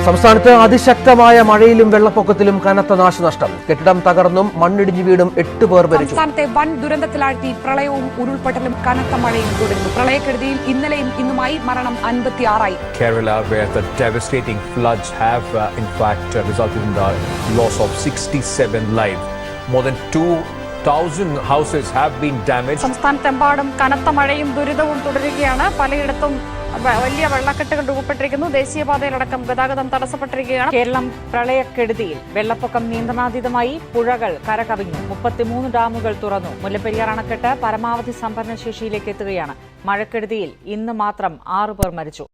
സംസ്ഥാനത്ത് അതിശക്തമായ മഴയിലും വെള്ളപ്പൊക്കത്തിലും കനത്ത നാശനഷ്ടം. കെട്ടിടം തകർന്നും മണ്ണിടിഞ്ഞു വീടും 8 പേർ മരിച്ചു. സംസ്ഥാനത്തെ വൻ ദുരന്തത്തിലാഴ്ത്തി പ്രളയവും ഉരുൾപൊട്ടലും കനത്ത മഴയും തുടരുന്നു. പ്രളയക്കെടുതിയിൽ ഇന്നലെയും ഇന്നുമായി മരണം 56 ആയി. Kerala, where the devastating floods have in fact resulted in the loss of 67 lives. More than 2,000 houses have been damaged. സംസ്ഥാനത്തെമ്പാടും കനത്ത മഴയും ദുരിതവും തുടരുകയാണ്. പലയിടത്തും വലിയ വെള്ളക്കെട്ടുകൾ രൂപപ്പെട്ടിരിക്കുന്നു. ദേശീയപാതയിലടക്കം ഗതാഗതം തടസ്സപ്പെട്ടിരിക്കുകയാണ്. കേരളം പ്രളയക്കെടുതിയിൽ. വെള്ളപ്പൊക്കം നിയന്ത്രണാതീതമായി. പുഴകൾ കരകവിഞ്ഞു. 33 ഡാമുകൾ തുറന്നു. മുല്ലപ്പെരിയാർ അണക്കെട്ട് പരമാവധി സംഭരണശേഷിയിലേക്ക് എത്തുകയാണ്. മഴക്കെടുതിയിൽ ഇന്ന് മാത്രം 6 പേർ മരിച്ചു.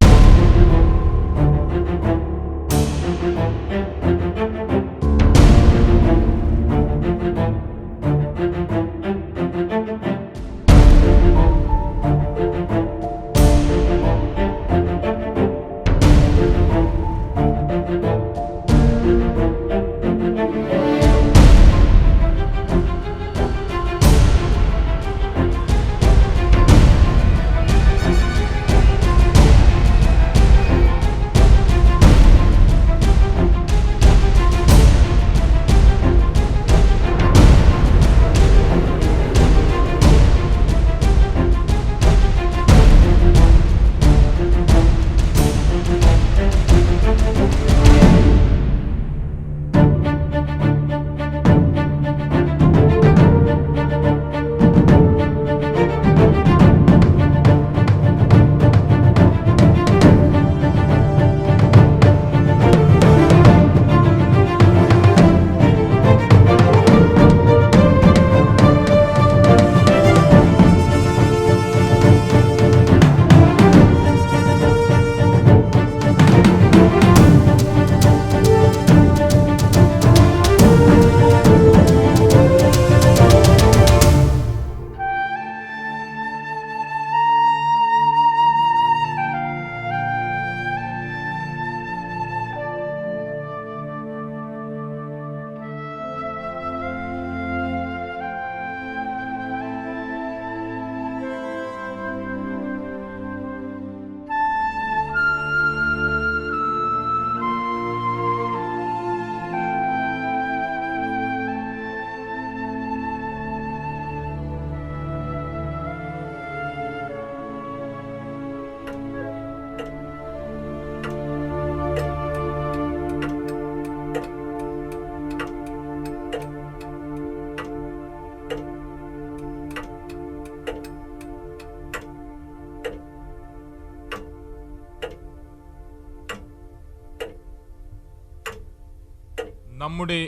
നമ്മുടെ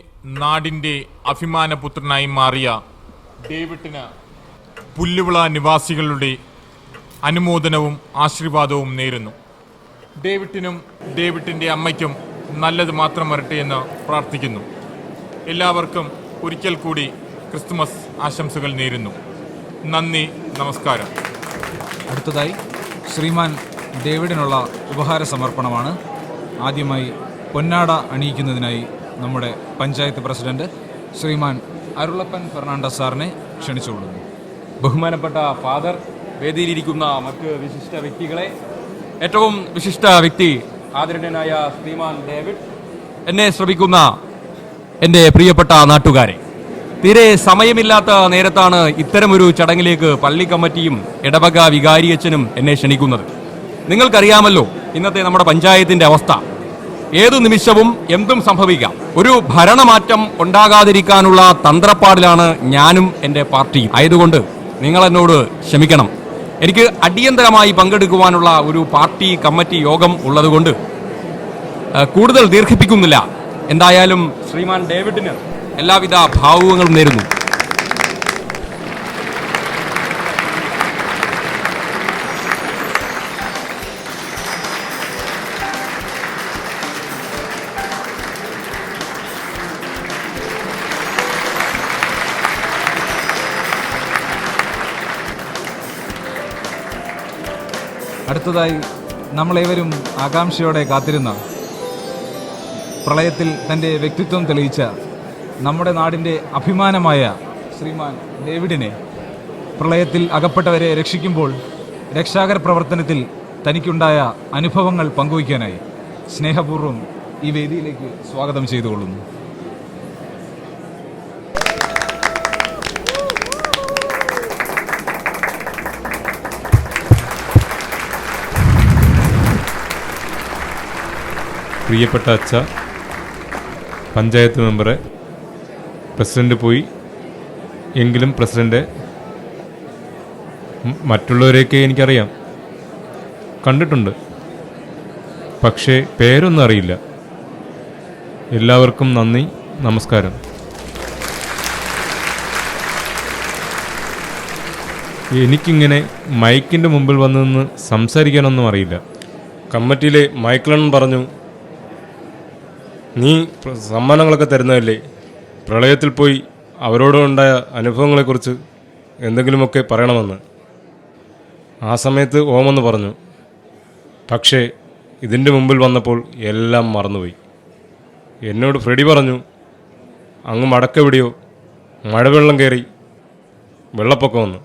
നാടിൻ്റെ അഭിമാനപുത്രനായി മാറിയ ഡേവിഡിന് പുല്ലുവിള നിവാസികളുടെ അനുമോദനവും ആശീർവാദവും നേരുന്നു. ഡേവിഡിനും ഡേവിഡിൻ്റെ അമ്മയ്ക്കും നല്ലത് മാത്രം വരട്ടെ എന്ന് പ്രാർത്ഥിക്കുന്നു. എല്ലാവർക്കും ഒരിക്കൽ കൂടി ക്രിസ്തുമസ് ആശംസകൾ നേരുന്നു. നന്ദി, നമസ്കാരം. അടുത്തതായി ശ്രീമാൻ ഡേവിഡിനുള്ള ഉപഹാര സമർപ്പണമാണ്. ആദ്യമായി പൊന്നാട അണിയിക്കുന്നതിനായി നമ്മുടെ പഞ്ചായത്ത് പ്രസിഡന്റ് ശ്രീമാൻ അരുളപ്പൻ ഫെർണാണ്ടസ് സാറിനെ ക്ഷണിച്ചുകൊള്ളുന്നു. ബഹുമാനപ്പെട്ട ഫാദർ, വേദിയിലിരിക്കുന്ന മറ്റ് വിശിഷ്ട വ്യക്തികളെ, ഏറ്റവും വിശിഷ്ട വ്യക്തി ആദരണീയനായ ശ്രീമാൻ ഡേവിഡ്, എന്നെ ശ്രമിക്കുന്ന എൻ്റെ പ്രിയപ്പെട്ട നാട്ടുകാരെ, തീരെ സമയമില്ലാത്ത നേരത്താണ് ഇത്തരമൊരു ചടങ്ങിലേക്ക് പള്ളി കമ്മിറ്റിയും ഇടവക വികാരിയച്ഛനും എന്നെ ക്ഷണിക്കുന്നത്. നിങ്ങൾക്കറിയാമല്ലോ ഇന്നത്തെ നമ്മുടെ പഞ്ചായത്തിൻ്റെ അവസ്ഥ. ഏതു നിമിഷവും എന്തും സംഭവിക്കാം. ഒരു ഭരണമാറ്റം ഉണ്ടാകാതിരിക്കാനുള്ള തന്ത്രപ്പാടിലാണ് ഞാനും എൻ്റെ പാർട്ടിയും. ആയതുകൊണ്ട് നിങ്ങൾ എന്നോട് ക്ഷമിക്കണം. എനിക്ക് അടിയന്തരമായി പങ്കെടുക്കുവാനുള്ള ഒരു പാർട്ടി കമ്മിറ്റി യോഗം ഉള്ളതുകൊണ്ട് കൂടുതൽ ദീർഘിപ്പിക്കുന്നില്ല. എന്തായാലും ശ്രീമാൻ ഡേവിഡിന് എല്ലാവിധ ഭാവുകങ്ങളും നേരുന്നു. അടുത്തതായി നമ്മളേവരും ആകാംക്ഷയോടെ കാത്തിരുന്ന, പ്രളയത്തിൽ തൻ്റെ വ്യക്തിത്വം തെളിയിച്ച നമ്മുടെ നാടിൻ്റെ അഭിമാനമായ ശ്രീമാൻ ഡേവിഡിനെ പ്രളയത്തിൽ അകപ്പെട്ടവരെ രക്ഷിക്കുമ്പോൾ രക്ഷാകര പ്രവർത്തനത്തിൽ തനിക്കുണ്ടായ അനുഭവങ്ങൾ പങ്കുവയ്ക്കാനായി സ്നേഹപൂർവ്വം ഈ വേദിയിലേക്ക് സ്വാഗതം ചെയ്തുകൊള്ളുന്നു. പ്രിയപ്പെട്ട അച്ഛ, പഞ്ചായത്ത് മെമ്പറെ, പ്രസിഡന്റ് പോയി എങ്കിലും പ്രസിഡന്റ് മറ്റുള്ളവരെയൊക്കെ എനിക്കറിയാം, കണ്ടിട്ടുണ്ട്, പക്ഷേ പേരൊന്നും അറിയില്ല. എല്ലാവർക്കും നന്ദി, നമസ്കാരം. എനിക്കിങ്ങനെ മൈക്കിൻ്റെ മുമ്പിൽ വന്നു നിന്ന് സംസാരിക്കാനൊന്നും അറിയില്ല. കമ്മിറ്റിയിലെ മൈക്കിളണ്ണൻ പറഞ്ഞു, നീ സമ്മാനങ്ങളൊക്കെ തരുന്നതല്ലേ, പ്രളയത്തിൽ പോയി അവരോടുണ്ടായ അനുഭവങ്ങളെക്കുറിച്ച് എന്തെങ്കിലുമൊക്കെ പറയണമെന്ന്. ആ സമയത്ത് ഓമെന്ന് പറഞ്ഞു. പക്ഷേ ഇതിൻ്റെ മുമ്പിൽ വന്നപ്പോൾ എല്ലാം മറന്നുപോയി. എന്നോട് ഫ്രെഡി പറഞ്ഞു, അങ്ങ് മടക്കെവിടെയോ മഴവെള്ളം കയറി വെള്ളപ്പൊക്കമെന്ന്.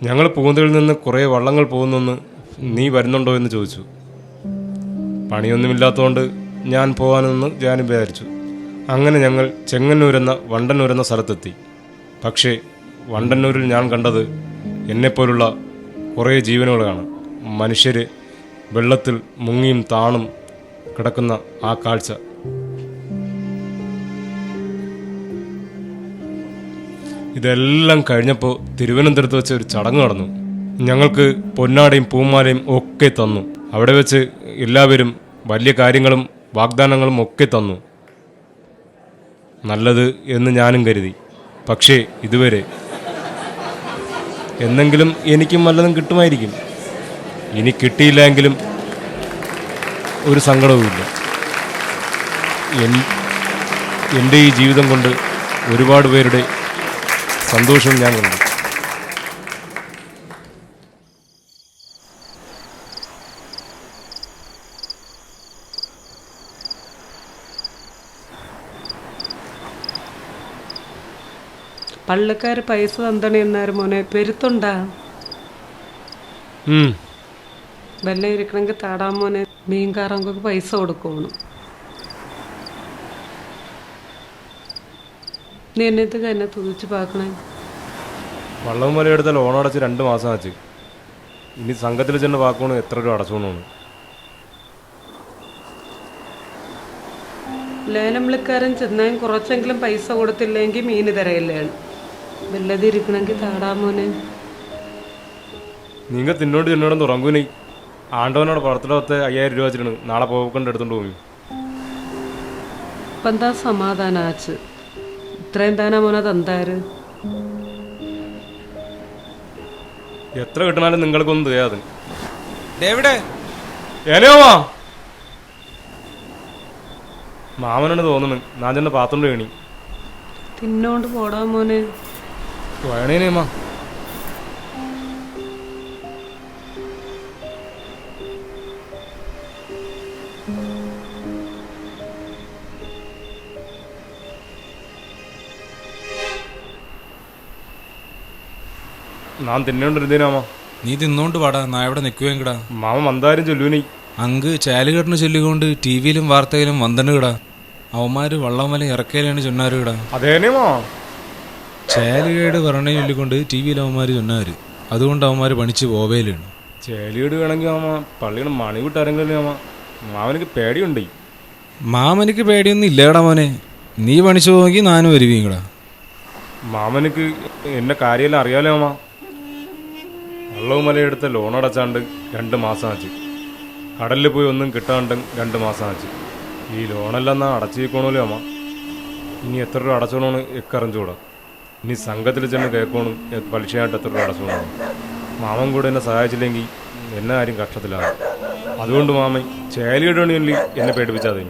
ഞങ്ങൾ പൂന്തയിൽ നിന്ന് കുറേ വള്ളങ്ങൾ പോകുന്നെന്ന് നീ വരുന്നുണ്ടോ എന്ന് ചോദിച്ചു. പണിയൊന്നുമില്ലാത്തതുകൊണ്ട് ഞാൻ പോകാനെന്ന് ഞാൻ വിചാരിച്ചു. അങ്ങനെ ഞങ്ങൾ ചെങ്ങന്നൂരെന്ന വണ്ടന്നൂരെന്ന സ്ഥലത്തെത്തി. പക്ഷേ വണ്ടന്നൂരിൽ ഞാൻ കണ്ടത് എന്നെപ്പോലുള്ള കുറേ ജീവനുകളാണ്. മനുഷ്യർ വെള്ളത്തിൽ മുങ്ങിയും താണും കിടക്കുന്ന ആ കാഴ്ച. ഇതെല്ലാം കഴിഞ്ഞപ്പോൾ തിരുവനന്തപുരത്ത് വെച്ച് ഒരു ചടങ്ങ് നടന്നു. ഞങ്ങൾക്ക് പൊന്നാടയും പൂമാലയും ഒക്കെ തന്നു. അവിടെ വെച്ച് എല്ലാവരും വലിയ കാര്യങ്ങളും വാഗ്ദാനങ്ങളും ഒക്കെ തന്നു. നല്ലത് എന്ന് ഞാനും കരുതി. പക്ഷേ ഇതുവരെ എന്നെങ്കിലും എനിക്കും വല്ലതും കിട്ടുമായിരിക്കും. ഇനി കിട്ടിയില്ലെങ്കിലും ഒരു സങ്കടവുമില്ല. എൻ്റെ ഈ ജീവിതം കൊണ്ട് ഒരുപാട് പേരുടെ സന്തോഷം ഞാൻ കണ്ടു. പള്ളിക്കാർ പൈസ തന്തണി എന്നാര് മോനെ, പെരുത്തുണ്ടാ വെള്ളം ഇരിക്കണമെങ്കിൽ താടാൻ മോനെ, മീൻകാരങ്ങൾക്ക് പൈസ കൊടുക്കണം. നീ എന്നത്തേക്ക് എന്നെ തുതിച്ച് പാക്കണേ. വള്ളവും മല എടുത്ത ലോൺ അടച്ച് 2 മാസം ആச்சு. ഇനി സംഘത്തിൽ ചെന്ന് വാക്കോണ് എത്ര രൂപ അടച്ചോണു. ലേലം വിളിക്കാരൻ ചെന്നാലും കുറച്ചെങ്കിലും പൈസ കൊടുത്തില്ലെങ്കിൽ മീന് തരയില്ലാണ്. വെല്ലതിരിക്കണമെങ്കിൽ താടാമോനെ. നിങ്ങൾ തിന്നോണ്ട് ചെന്നോടൊന്ന് ഉറങ്ങൂനി. ആണ്ടവനോട് പുറത്തിടത്ത് 5000 രൂപ വെച്ചിട്ടുണ്ട്. നാളെ പോകൊണ്ട് എടുത്തോണ്ട് പോയി. ഇപ്പം എന്താ സമാധാനാച്ച്? ഇത്രയും താനാ മോനെ തന്താര്? എത്ര കിട്ടണാലും നിങ്ങൾക്കൊന്നും ചെയ്യാതെ. ഏനോമാ മാമനാണ് തോന്നുന്നു. ഞാൻ ചെന്ന് പാത്തോണ്ട് വേണി. തിന്നോണ്ട് പോടാ മോനെ. വേണേനേമാ. ഞാൻ തിന്നോണ്ടിരുന്നേനാമാ. നീ തിന്നോണ്ട് പാടാ, നാ എവിടെ നിൽക്കുവേങ്കിടാ. മാമ മന്ദാരം ചൊല്ലൂനി. അങ്ങ് ചാലുകെട്ടിന് ചൊല്ലിക്കൊണ്ട് ടി വിയിലും വാർത്തയിലും വന്നണുകിടാ. അവന്മാര് വള്ളമല ഇറക്കയിലാണ് ചൊന്നാരുകിടാ. അതേനേമാ. ചാലുകേട് പറഞ്ഞ ചൊല്ലിക്കൊണ്ട് ടി വിയിൽ അവന്മാര് ചൊന്നാര്. അതുകൊണ്ട് അവന്മാര് പണിച്ച് പോവേലാണ്. ചേലിയോട് വേണമെങ്കിൽ മാമ പള്ളിയുടെ മണി വിട്ടരങ്ങില്ല മാമ. മാമനക്ക് പേടിയുണ്ട്. മാമനിക്ക് പേടിയൊന്നും ഇല്ലേടാ മോനെ. നീ പണിച്ചു പോകി നാനും വരുവീങ്കടാ. മാമനക്ക് എന്നെ കാര്യമെല്ലാം അറിയാലോ മാമ. വള്ളവും മലയെടുത്ത ലോൺ അടച്ചാണ്ട് 2 മാസം ആச்சு. കടലിൽ പോയി ഒന്നും കിട്ടാണ്ട് 2 മാസം ആச்சு. ഈ ലോണെല്ലാം നാ അടച്ചേക്കണമല്ലോ അമ്മ. ഇനി എത്ര രൂപ അടച്ചോണമെന്ന് എക്കറിഞ്ഞൂടാ. ഇനി സംഘത്തിൽ ചെന്ന് കേൾക്കணும் പലിശയായിട്ട് എത്ര രൂപ അടച്ചോണം. മാമൻ കൂടെ എന്നെ സഹായിച്ചില്ലെങ്കിൽ എന്നെ ആരും കഷ്ടത്തിലാകും. അതുകൊണ്ട് മാമൻ ചേലിയിടണില്ല എന്നെ പേടിപ്പിച്ചാതെ.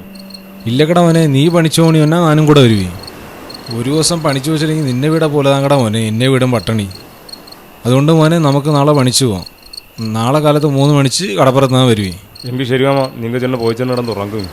ഇല്ലക്കടാ മോനെ, നീ പണിച്ചു പോണി വന്നാ നാനും കൂടെ വരുവേ. ഒരു ദിവസം പണിച്ചു വെച്ചില്ലെങ്കിൽ നിന്നെ വീടാ പോലെ താങ്കടാ മോനെ, എന്നെ വീടും പട്ടണി. അതുകൊണ്ട് മോനെ നമുക്ക് നാളെ പണിച്ചു പോവാം. നാളെ കാലത്ത് 3 മണിക്ക് കടപ്പുറത്ത് നിന്ന് വരുവേ. എങ്കിൽ ശരി മാമ, നിങ്ങൾ ചെന്ന് പോയി ചെന്ന് നടന്ന് ഉറങ്ങും.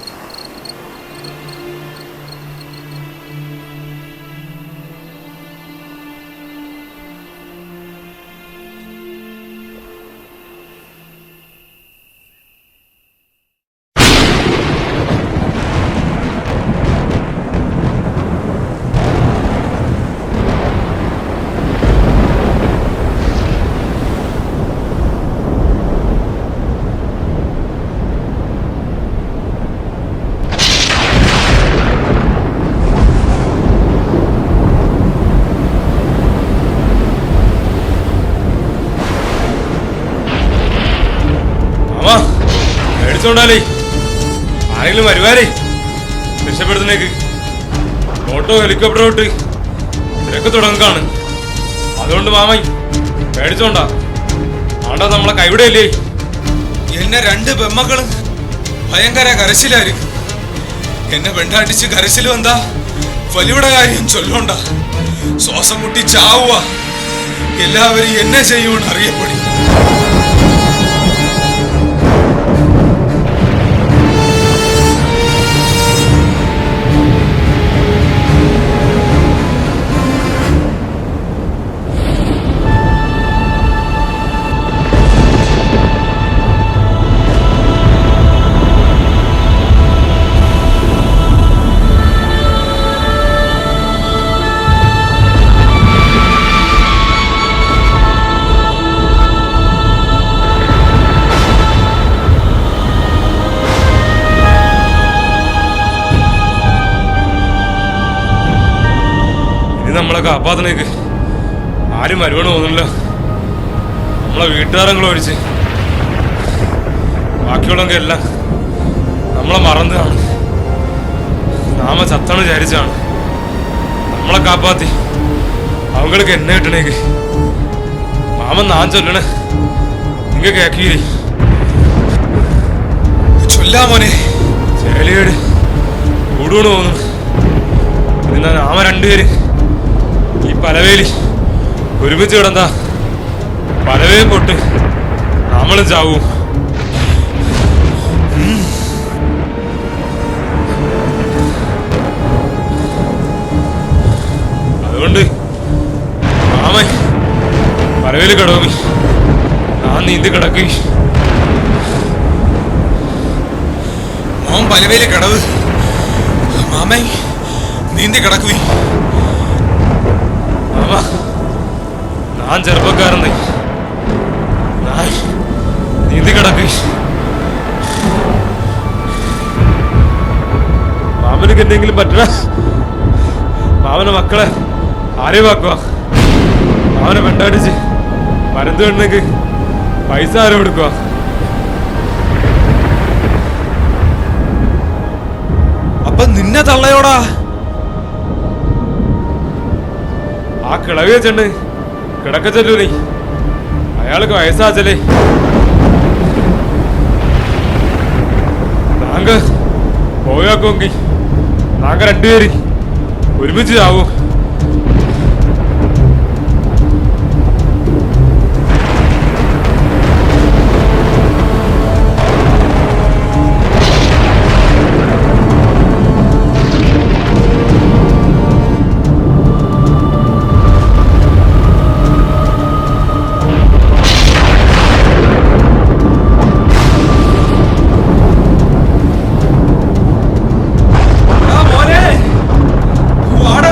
പേടിച്ചോണ്ടാലേ ആരെങ്കിലും വരുവാരേ രക്ഷപ്പെടുത്തുന്നേക്ക്. ഓട്ടോ ഹെലികോപ്റ്റർ വിട്ട് തിരക്ക് തുടങ്ങാണ്. അതുകൊണ്ട് മാമൻ പേടിച്ചോണ്ടാ. ആണ്ടാ നമ്മളെ കൈവിടല്ലേ. എന്നെ 2 പെമ്മക്കളും ഭയങ്കര കരച്ചിലാര്. എന്നെ വെണ്ടാട്ടിച്ച് കരച്ചിൽ വന്നാ വലിയുടെ കാര്യം ചൊല്ലോണ്ട. ശ്വാസം മുട്ടി ചാവുക. എല്ലാവരും എന്നെ ചെയ്യുമെന്ന് അറിയപ്പെടും. നമ്മളെ കാപ്പാത്തനേക്ക് ആരും വരുവണ തോന്നില്ല. നമ്മളെ വീട്ടുകാരെങ്കിലും ഒഴിച്ച് ബാക്കിയുള്ളവங்க എല്ലാം നമ്മളെ മറന്നതാണ്. നാമ ചത്തണ വിചാരിച്ചാണ്. നമ്മളെ കാപ്പാത്തി അവങ്ങൾക്ക് എന്നെ കിട്ടണേക്ക് മാമൻ നാൻ ചൊല്ലണേ. നിങ്ങ കേക്കീരി ചൊല്ലാ മോനെ. ചേലിയേട് കൂടുകൂടെ തോന്നുന്നു. പിന്നെ നാമ 2 പേര് ഈ പലവേലി ഒരുമിച്ച് കിടന്നാ പലവേയും പൊട്ട് നമ്മളും ചാവും. അതുകൊണ്ട് മാമൻ പലവേലി കിടക്കും. ഞാൻ നീന്തി കിടക്കി. മോൻ പലവേലി കടവ്. മാമൻ നീന്തി കിടക്കുവി. മാമ ഞാൻ ചെറുപ്പക്കാരനെ ഞാൻ നീന്തി കിടക്കി. മാമനക്ക് എന്തെങ്കിലും പറ്റണ മാമനെ മക്കളെ ആരെയുമാക്കുക. മാമനെ വെണ്ടാടിച്ച് മരുന്ന് കണ്ണേക്ക് പൈസ ആരും കൊടുക്കുക. അപ്പൊ നിന്നെ തള്ളയോടാ. ആ കിളവി വെച്ചണ്ട് കിടക്ക ചെല്ലൂലേ. അയാൾക്ക് വയസ്സാച്ചല്ലേ. താങ്ക പോയാക്കോങ്കി താങ്ക 2 പേര് ഒരുമിച്ച് ആവൂ. വാടാ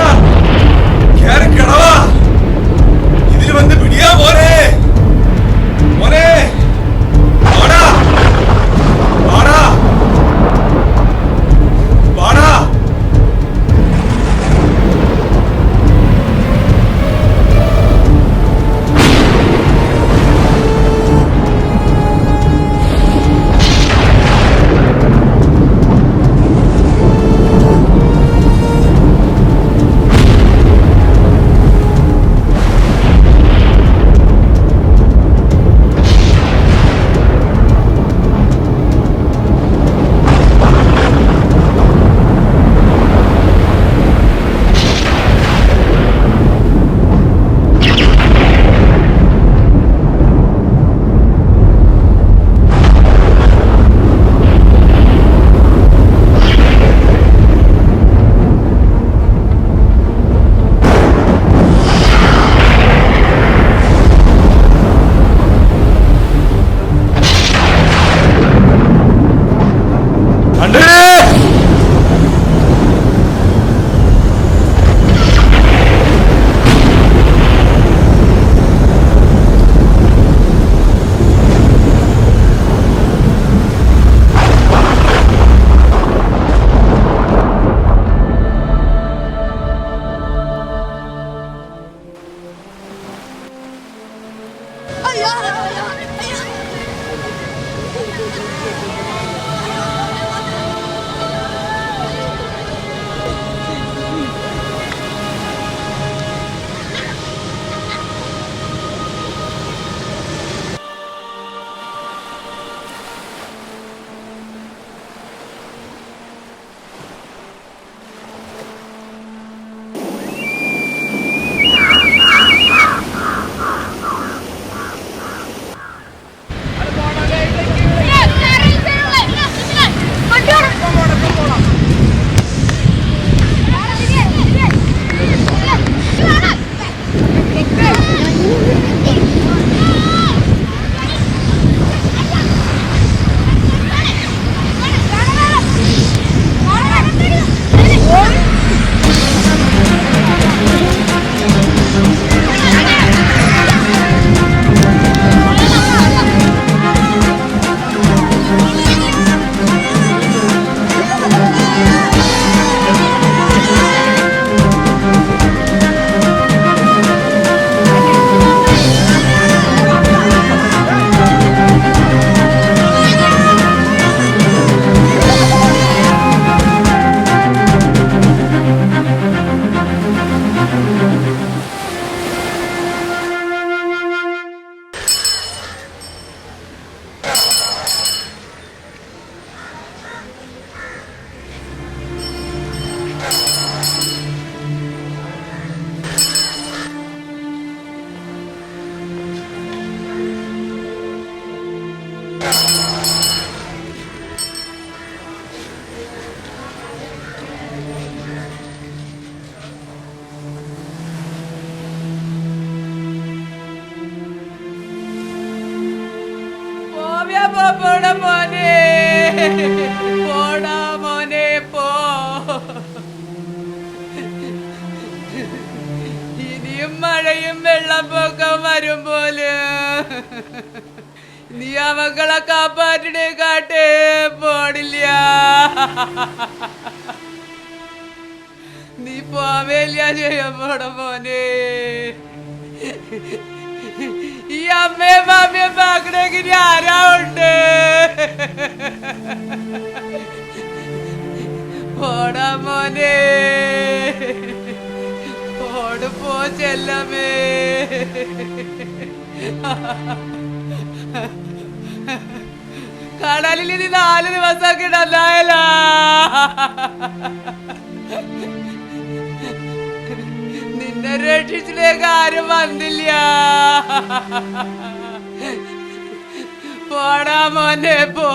വെള്ളപ്പൊക്കം വരുമ്പോലെ നീ ആ മക്കളെ കാപ്പാറ്റിനെ കാട്ടേ പോണില്ല. നീ പോവേല്ല ചെയ്യാൻ പോണ മോനെ. ഈ അമ്മയും മാമിയും പാക്കണേക്ക് ആരാ ഉണ്ട്? പോടാ മോനെ, പോട് പോ ചെല്ലമ്മേ. കടലിൽ നീ 4 ദിവസമൊക്കെ ഇടല്ലായല്ല. നിന്നെ രക്ഷിച്ചിലേക്ക് ആരും വന്നില്ല. പോടാ മോനെ പോ.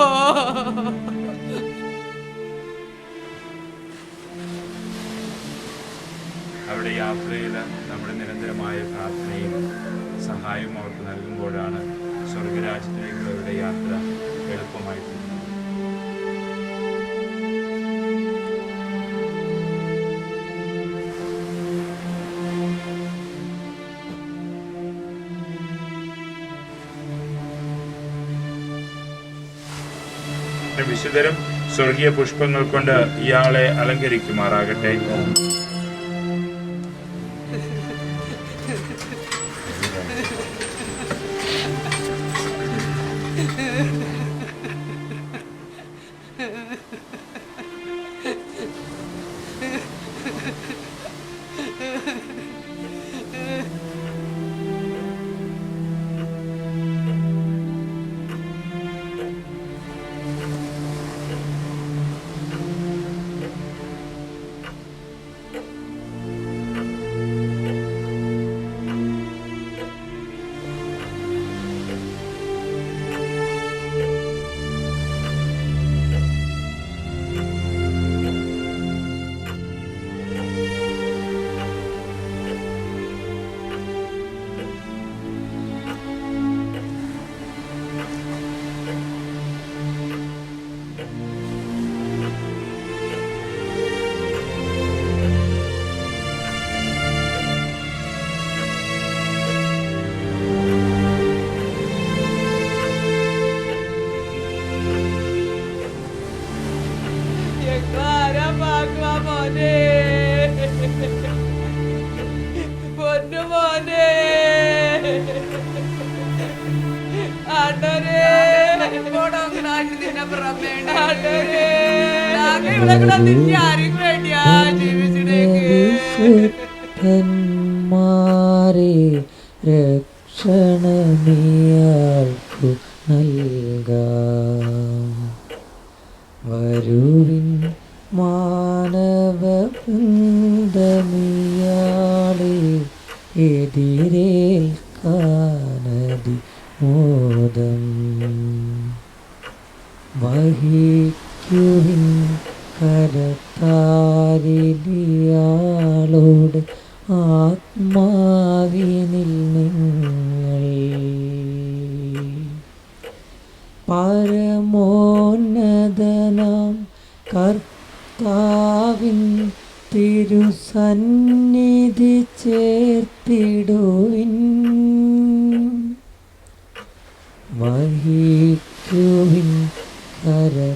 അവരുടെ യാത്രയിൽ നമ്മുടെ നിരന്തരമായ പ്രാർത്ഥനയും സഹായവും അവർക്ക് നൽകുമ്പോഴാണ് സ്വർഗരാജ്യത്തിലേക്കുള്ള അവരുടെ യാത്ര എളുപ്പമായിട്ട്. വിശുദ്ധരും സ്വർഗീയ പുഷ്പങ്ങൾ കൊണ്ട് ഇയാളെ അലങ്കരിക്കുമാറാകട്ടെ. പൊന്നു മോനെ, ആണ്ടരെ നിന്നെ ആരും വേണ്ടിയാ ജീവിച്ചിടേക്ക്. രക്ഷണമീയാൾക്കു നൽകാം. വരുവിൻ മാനവവൃന്ദമിയാളെ എതിരേൽക്കാനതി മോദം. വഹിക്കുവിൻ കരത്താരിയാളോട് ആത്മാവിനിൽ നിങ്ങൾ. പരമോന്നതനാം കർത്താവിൻ തിരുസന്നിധി ചേർത്തിടുവിൻ. വഹിക്കുവിൻ കരത്താരിയാ